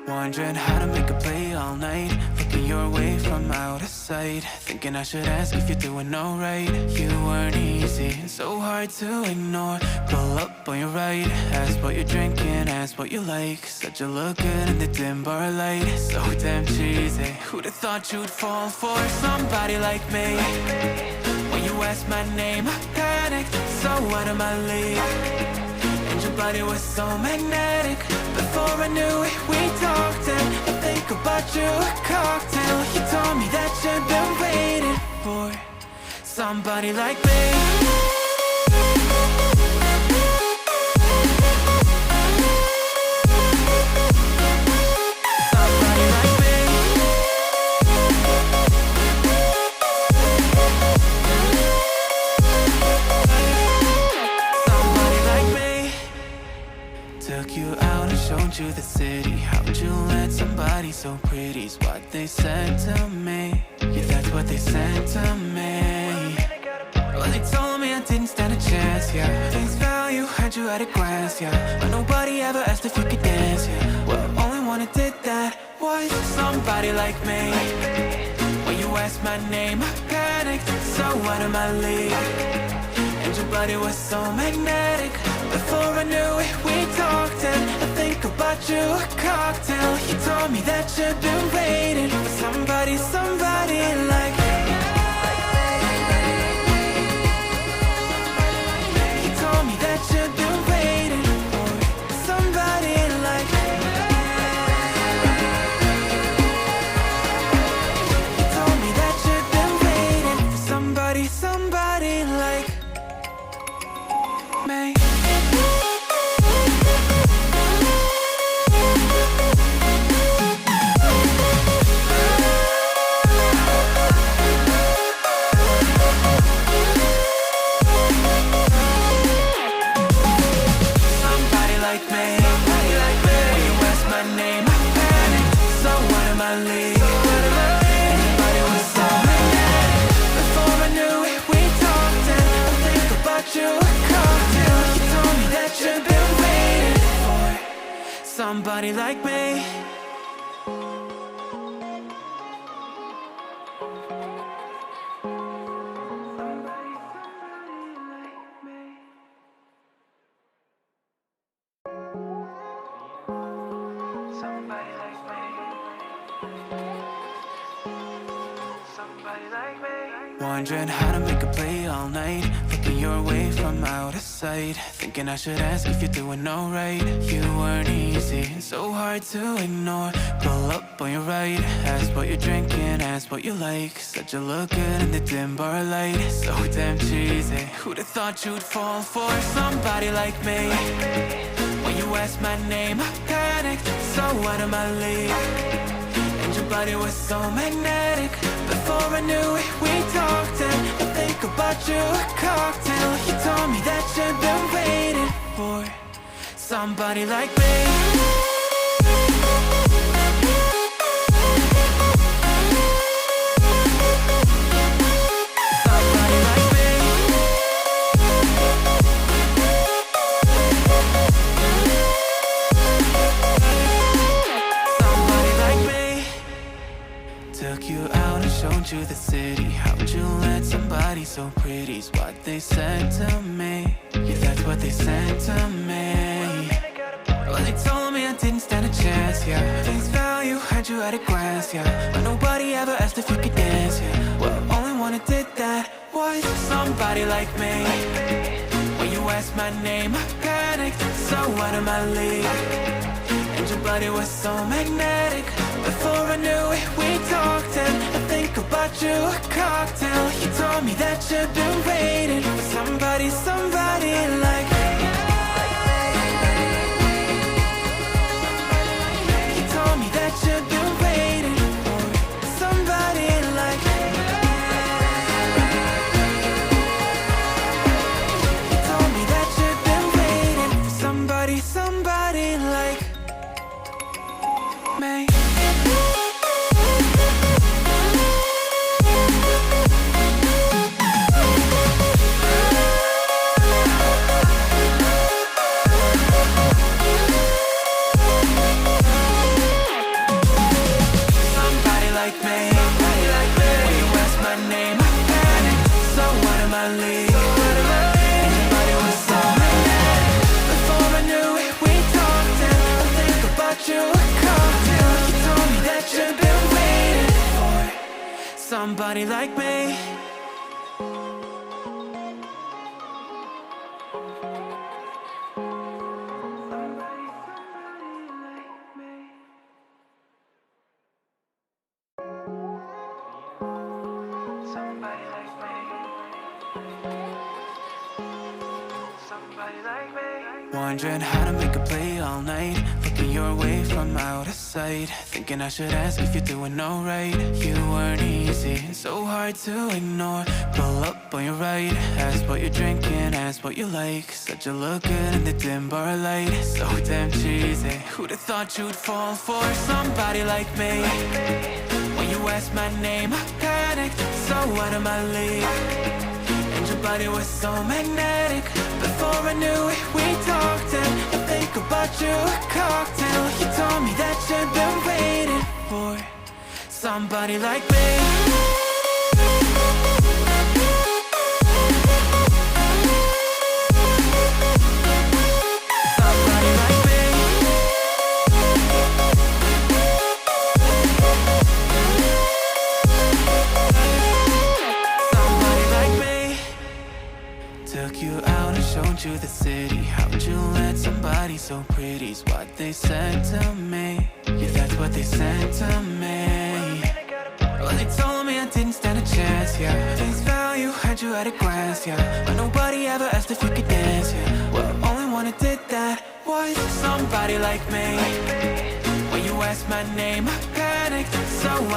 Wondering how to make a play all night, looking your way from out of sight, thinking I should ask if you're doing alright. You weren't easy, so hard to ignore. Pull up on your right, ask what you're drinking, ask what you like. Said you look good in the dim bar light, so damn cheesy. Who'd have thought you'd fall for somebody like me? When you asked my name, I panicked, so out of my league. And your body was so magnetic. Before I knew it, we talked, and I think about you a cocktail. You told me that you've been waiting for somebody like me. Showed you the city. How'd you let somebody so pretty's what they said to me? Yeah, that's what they said to me. Well, they told me I didn't stand a chance, yeah. Face value, had you at a glance, yeah. But nobody ever asked if you could dance, yeah. Well, only one who did that was somebody like me. When you asked my name, I panicked, so out of my league. And your body was so magnetic. Before I knew it, we talked, and I think about you a cocktail. You told me that you've been waiting for somebody like me. You told me that you've been waiting for somebody like me. You told me that you've been waiting for somebody like me. Somebody like me. Wondering how to make a play all night, looking your way from out of sight, thinking I should ask if you're doing alright. You weren't easy, so hard to ignore. Pull up on your right, ask what you're drinking, ask what you like. Said you look good in the dim bar light, so damn cheesy. Who'd have thought you'd fall for somebody like me? When you asked my name, I panicked, so out of my league. And your body was so magnetic. Before I knew it, we talked, and I think about you a cocktail. You told me that you've been waiting for somebody like me. Took you out and showed you the city. How'd you let somebody so pretty's what they said to me? Yeah, that's what they said to me. Well, they told me I didn't stand a chance, yeah. Face value, had you at a glance, yeah. But nobody ever asked if you could dance, yeah. Well, only one who did that was somebody like me. When you asked my name, I panicked, so out of my league. And your body was so magnetic. Before I knew it, we talked, and I think about you a cocktail. You told me that you've been waiting for somebody like me. You told me that you've been waiting for somebody like me. You told me that you've been waiting for somebody like me. somebody like me. Wondering how to make a play all night, looking your way from out of sight, thinking I should ask if you're doing alright. You weren't easy, so hard to ignore. Pull up on your right, ask what you're drinking, ask what you like. Said you look good in the dim bar light, so damn cheesy. Who'd have thought you'd fall for somebody like me? When you asked my name, I panicked, so out of my league. And your body was so magnetic. Before I knew it, we talked and I think about you a cocktail. You told me that you've been waiting for somebody like me. Somebody like me. Somebody like me. Took you out and showed you the city. How'd you let somebody so pretty's what they said to me? Yeah, that's what they said to me. Well, they told me I didn't stand a chance, yeah. Face value, had you at a glance, yeah. But nobody ever asked if you could dance, yeah. Well, only one who did that was somebody like me. When you asked my name, I panicked, so